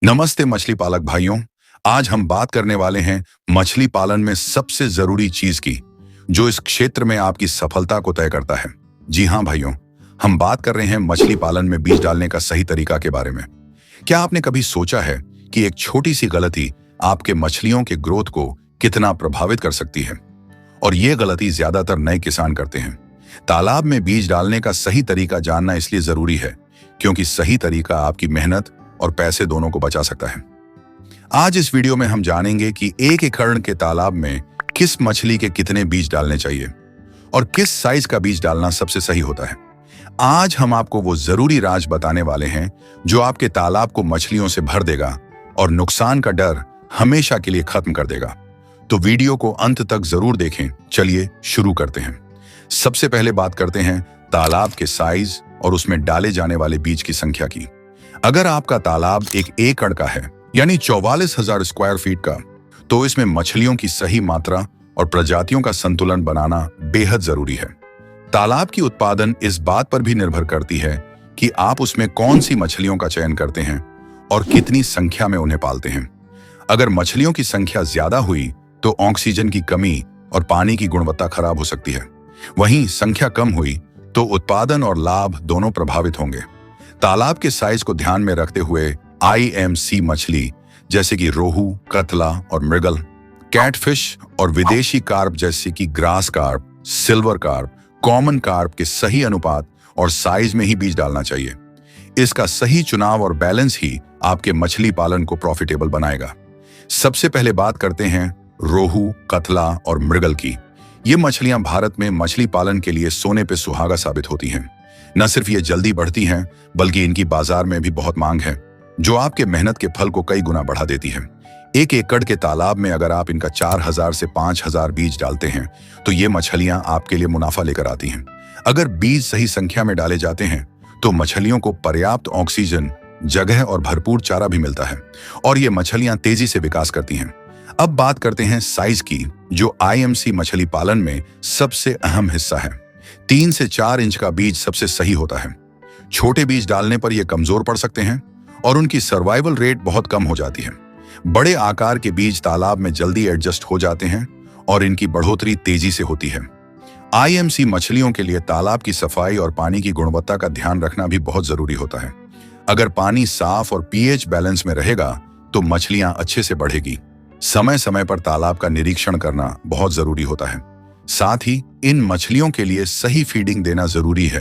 नमस्ते मछली पालक भाइयों। आज हम बात करने वाले हैं मछली पालन में सबसे जरूरी चीज की, जो इस क्षेत्र में आपकी सफलता को तय करता है। जी हाँ भाइयों, हम बात कर रहे हैं मछली पालन में बीज डालने का सही तरीका के बारे में। क्या आपने कभी सोचा है कि एक छोटी सी गलती आपके मछलियों के ग्रोथ को कितना प्रभावित कर सकती है? और ये गलती ज्यादातर नए किसान करते हैं। तालाब में बीज डालने का सही तरीका जानना इसलिए जरूरी है क्योंकि सही तरीका आपकी मेहनत और पैसे दोनों को बचा सकता है। आज इस वीडियो में हम जानेंगे कि 1 एकड़ के तालाब में किस मछली के कितने बीज डालने चाहिए और किस साइज का बीज डालना सबसे सही होता है। आज हम आपको वो जरूरी राज बताने वाले हैं जो आपके तालाब को मछलियों से भर देगा और नुकसान का डर हमेशा के लिए खत्म कर देगा। तो वीडियो को अंत तक जरूर देखें। चलिए शुरू करते हैं। सबसे पहले बात करते हैं तालाब के साइज और उसमें डाले जाने वाले बीज की संख्या की। अगर आपका तालाब 1 एकड़ का है, यानी 44,000 स्क्वायर फीट का, तो इसमें मछलियों की सही मात्रा और प्रजातियों का संतुलन बनाना बेहद जरूरी है। तालाब की उत्पादन इस बात पर भी निर्भर करती है कि आप उसमें कौन सी मछलियों का चयन करते हैं और कितनी संख्या में उन्हें पालते हैं। अगर मछलियों की संख्या ज्यादा हुई तो ऑक्सीजन की कमी और पानी की गुणवत्ता खराब हो सकती है। वहीं संख्या कम हुई तो उत्पादन और लाभ दोनों प्रभावित होंगे। तालाब के साइज को ध्यान में रखते हुए IMC मछली जैसे कि रोहू, कतला और मृगल, कैटफिश और विदेशी कार्प जैसे कि grass carp, silver carp, common carp के सही अनुपात और साइज में ही बीज डालना चाहिए। इसका सही चुनाव और बैलेंस ही आपके मछली पालन को प्रॉफिटेबल बनाएगा। सबसे पहले बात करते हैं रोहू, कतला और मृगल की। ये मछलियां भारत में मछली पालन के लिए सोने पे सुहागा साबित होती हैं। न सिर्फ ये जल्दी बढ़ती हैं, बल्कि इनकी बाजार में भी बहुत मांग है, जो आपके मेहनत के फल को कई गुना बढ़ा देती है। 1 एकड़ के तालाब में अगर आप इनका 4,000 से 5,000 बीज डालते हैं, तो ये मछलियां आपके लिए मुनाफा लेकर आती हैं। अगर बीज सही संख्या में डाले जाते हैं, तो मछलियों को पर्याप्त ऑक्सीजन, जगह और भरपूर चारा भी मिलता है और ये मछलियां तेजी से विकास करती हैं। अब बात करते हैं साइज की, जो IMC मछली पालन में सबसे अहम हिस्सा है। 3 से 4 इंच का बीज सबसे सही होता है। छोटे बीज डालने पर यह कमजोर पड़ सकते हैं और उनकी सर्वाइवल रेट बहुत कम हो जाती है। बड़े आकार के बीज तालाब में जल्दी एडजस्ट हो जाते हैं और इनकी बढ़ोतरी तेजी से होती है। IMC मछलियों के लिए तालाब की सफाई और पानी की गुणवत्ता का ध्यान रखना भी बहुत जरूरी होता है। अगर पानी साफ और pH बैलेंस में रहेगा तो मछलियां अच्छे से बढ़ेगी। समय समय पर तालाब का निरीक्षण करना बहुत जरूरी होता है। साथ ही इन मछलियों के लिए सही फीडिंग देना जरूरी है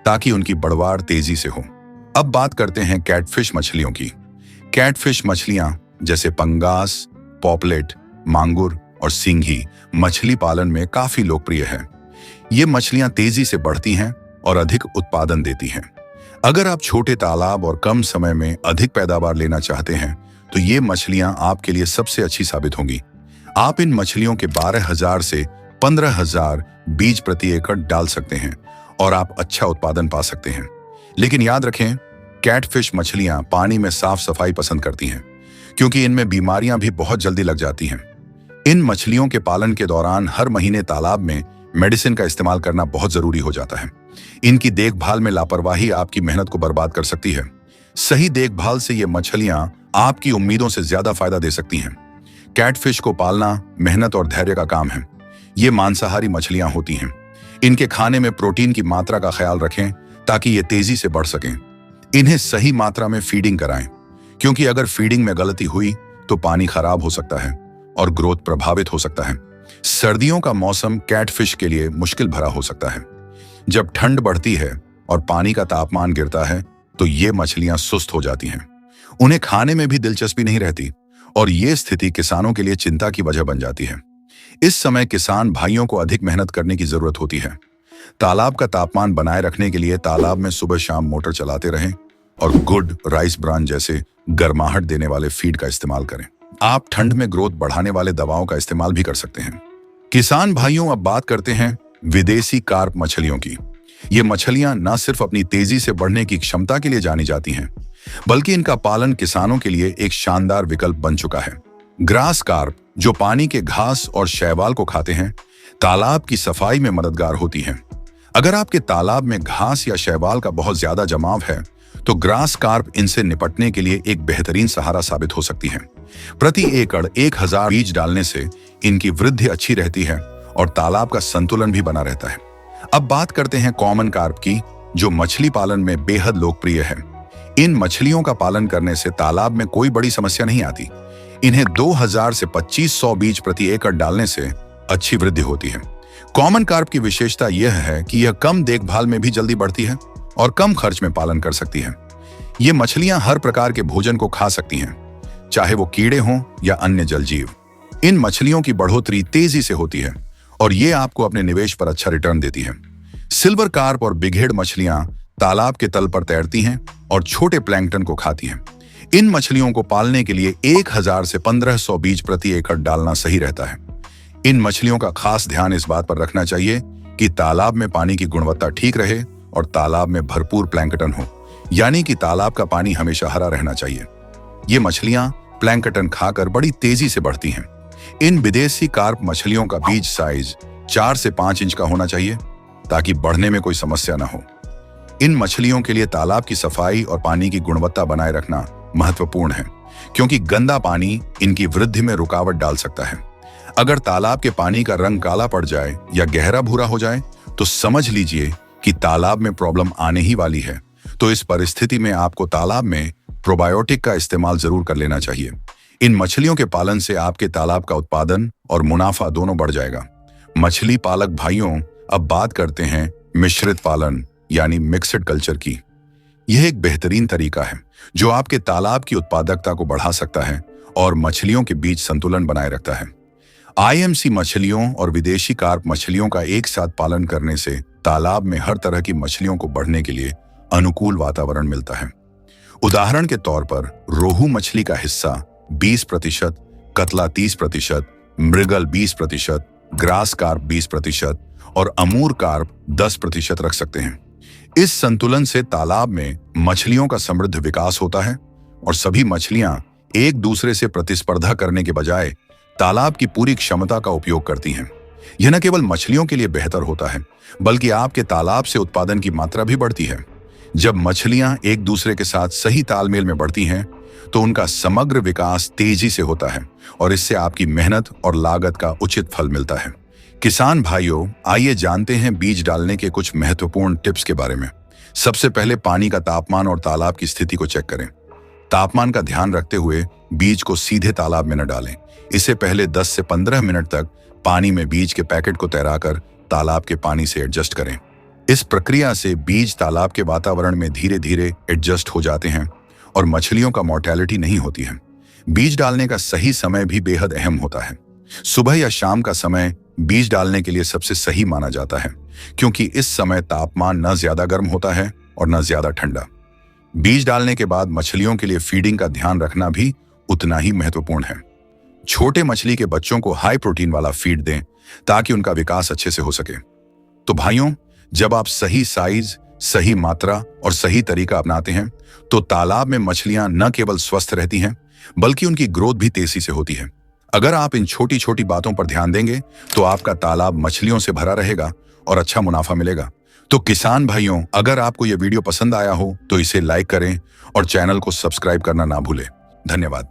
ताकि उनकी बढ़वार तेजी से हो। अब बात करते हैं कैटफिश मछलियों की। कैटफिश मछलियां जैसे पंगास, पॉपलेट, मांगुर और सिंघी मछली पालन में काफी लोकप्रिय है। ये मछलियां तेजी से बढ़ती हैं और अधिक उत्पादन देती हैं। अगर आप छोटे तालाब और कम समय में अधिक पैदावार लेना चाहते हैं, तो ये मछलियां आपके लिए सबसे अच्छी साबित होंगी। आप इन मछलियों के 12,000 से 15,000 बीज प्रति एकड़ डाल सकते हैं और आप अच्छा उत्पादन पा सकते हैं। लेकिन याद रखें, कैटफिश मछलियां पानी में साफ सफाई पसंद करती हैं क्योंकि इनमें बीमारियां भी बहुत जल्दी लग जाती हैं। इन मछलियों के पालन के दौरान हर महीने तालाब में मेडिसिन का इस्तेमाल करना बहुत जरूरी हो जाता है। इनकी देखभाल में लापरवाही आपकी मेहनत को बर्बाद कर सकती है। सही देखभाल से ये मछलियां आपकी उम्मीदों से ज्यादा फायदा दे सकती हैं। कैटफिश को पालना मेहनत और धैर्य का काम है। ये मांसाहारी मछलियां होती हैं। इनके खाने में प्रोटीन की मात्रा का ख्याल रखें ताकि ये तेजी से बढ़ सकें। इन्हें सही मात्रा में फीडिंग कराएं, क्योंकि अगर फीडिंग में गलती हुई तो पानी खराब हो सकता है और ग्रोथ प्रभावित हो सकता है। सर्दियों का मौसम कैटफिश के लिए मुश्किल भरा हो सकता है। जब ठंड बढ़ती है और पानी का तापमान गिरता है तो ये मछलियां सुस्त हो जाती हैं। उन्हें खाने में भी दिलचस्पी नहीं रहती और ये स्थिति किसानों के लिए चिंता की वजह बन जाती है। इस समय किसान भाइयों को अधिक मेहनत करने की जरूरत होती है। तालाब का तापमान बनाए रखने के लिए तालाब में सुबह शाम मोटर चलाते रहें और गुड राइस ब्रान जैसे गर्माहट देने वाले फीड का इस्तेमाल करें। आप ठंड में ग्रोथ बढ़ाने वाले दवाओं का इस्तेमाल भी कर सकते हैं। किसान भाइयों, अब बात करते हैं विदेशी कार्प मछलियों की। ये मछलियां न सिर्फ अपनी तेजी से बढ़ने की क्षमता के लिए जानी जाती हैं, बल्कि इनका पालन किसानों के लिए एक शानदार विकल्प बन चुका है। ग्रास कार्प, जो पानी के घास और शैवाल को खाते हैं, तालाब की सफाई में मददगार होती हैं। अगर आपके तालाब में घास या शैवाल का बहुत ज्यादा जमाव है, तो ग्रास कार्प इनसे निपटने के लिए एक बेहतरीन सहारा साबित हो सकती है। प्रति एकड़ 1000 बीज डालने से इनकी वृद्धि अच्छी रहती है और तालाब का संतुलन भी बना रहता है। अब बात करते हैं कॉमन कार्प की, जो मछली पालन में बेहद लोकप्रिय है। इन मछलियों का पालन करने से तालाब में कोई बड़ी समस्या नहीं आती। इन्हें 2000 से 2500 बीज प्रति एकड़ डालने से अच्छी वृद्धि होती है। कॉमन कार्प की विशेषता यह है कि यह कम देखभाल में भी जल्दी बढ़ती है और कम खर्च में पालन कर सकती है। ये मछलियां हर प्रकार के भोजन को खा सकती हैं, चाहे वो कीड़े हों या अन्य जलजीव। इन मछलियों की बढ़ोतरी तेजी से होती है और ये आपको अपने निवेश पर अच्छा रिटर्न देती है। सिल्वर कार्प और बिगहेड मछलियां तालाब के तल पर तैरती हैं और छोटे प्लैंकटन को खाती हैं। इन मछलियों को पालने के लिए 1000 से 1500 बीज प्रति एकड़ डालना सही रहता है। इन मछलियों का खास ध्यान इस बात पर रखना चाहिए कि तालाब में पानी की गुणवत्ता ठीक रहे और तालाब में भरपूर प्लैंकटन हो, यानी कि तालाब का पानी हमेशा हरा रहना चाहिए। ये मछलियां प्लैंकटन खाकर बड़ी तेजी से बढ़ती हैं। इन विदेशी कार्प मछलियों का बीज साइज 4 से 5 इंच का होना चाहिए ताकि बढ़ने में कोई समस्या न हो। इन मछलियों के लिए तालाब की सफाई और पानी की गुणवत्ता बनाए रखना महत्वपूर्ण है, क्योंकि गंदा पानी इनकी वृद्धि में रुकावट डाल सकता है। अगर तालाब के पानी का रंग काला पड़ जाए या गहरा भूरा हो जाए तो समझ लीजिए कि तालाब में प्रॉब्लम आने ही वाली है। तो इस परिस्थिति में आपको तालाब में प्रोबायोटिक का इस्तेमाल जरूर कर लेना चाहिए। इन मछलियों के पालन से आपके तालाब का उत्पादन और मुनाफा दोनों बढ़ जाएगा। मछली पालक भाइयों, अब बात करते हैं मिश्रित पालन यानी मिक्सड कल्चर की। यह एक बेहतरीन तरीका है जो आपके तालाब की उत्पादकता को बढ़ा सकता है और मछलियों के बीच संतुलन बनाए रखता है। आईएमसी मछलियों और विदेशी कार्प मछलियों का एक साथ पालन करने से तालाब में हर तरह की मछलियों को बढ़ने के लिए अनुकूल वातावरण मिलता है। उदाहरण के तौर पर रोहू मछली का हिस्सा 20%, कतला 30%, मृगल 20%, ग्रास कार्प 20% और अमूर कार्प 10% रख सकते हैं। इस संतुलन से तालाब में मछलियों का समृद्ध विकास होता है और सभी मछलियां एक दूसरे से प्रतिस्पर्धा करने के बजाय तालाब की पूरी क्षमता का उपयोग करती हैं। यह न केवल मछलियों के लिए बेहतर होता है, बल्कि आपके तालाब से उत्पादन की मात्रा भी बढ़ती है। जब मछलियां एक दूसरे के साथ सही तालमेल में बढ़ती हैं, तो उनका समग्र विकास तेजी से होता है और इससे आपकी मेहनत और लागत का उचित फल मिलता है। किसान भाइयों, आइए जानते हैं बीज डालने के कुछ महत्वपूर्ण टिप्स के बारे में। सबसे पहले पानी का तापमान और तालाब की स्थिति को चेक करें। तापमान का ध्यान रखते हुए बीज को सीधे तालाब में न डालें। इससे पहले 10 से 15 मिनट तक पानी में बीज के पैकेट को तैराकर तालाब के पानी से एडजस्ट करें। इस प्रक्रिया से बीज तालाब के वातावरण में धीरे धीरे एडजस्ट हो जाते हैं और मछलियों का मोर्टेलिटी नहीं होती है। बीज डालने का सही समय भी बेहद अहम होता है। सुबह या शाम का समय बीज डालने के लिए सबसे सही माना जाता है, क्योंकि इस समय तापमान न ज्यादा गर्म होता है और न ज्यादा ठंडा। बीज डालने के बाद मछलियों के लिए फीडिंग का ध्यान रखना भी उतना ही महत्वपूर्ण है। छोटे मछली के बच्चों को हाई प्रोटीन वाला फीड दें ताकि उनका विकास अच्छे से हो सके। तो भाइयों, जब आप सही साइज, सही मात्रा और सही तरीका अपनाते हैं तो तालाब में मछलियां न केवल स्वस्थ रहती हैं, बल्कि उनकी ग्रोथ भी तेजी से होती है। अगर आप इन छोटी छोटी बातों पर ध्यान देंगे तो आपका तालाब मछलियों से भरा रहेगा और अच्छा मुनाफा मिलेगा। तो किसान भाइयों, अगर आपको यह वीडियो पसंद आया हो तो इसे लाइक करें और चैनल को सब्सक्राइब करना ना भूलें। धन्यवाद।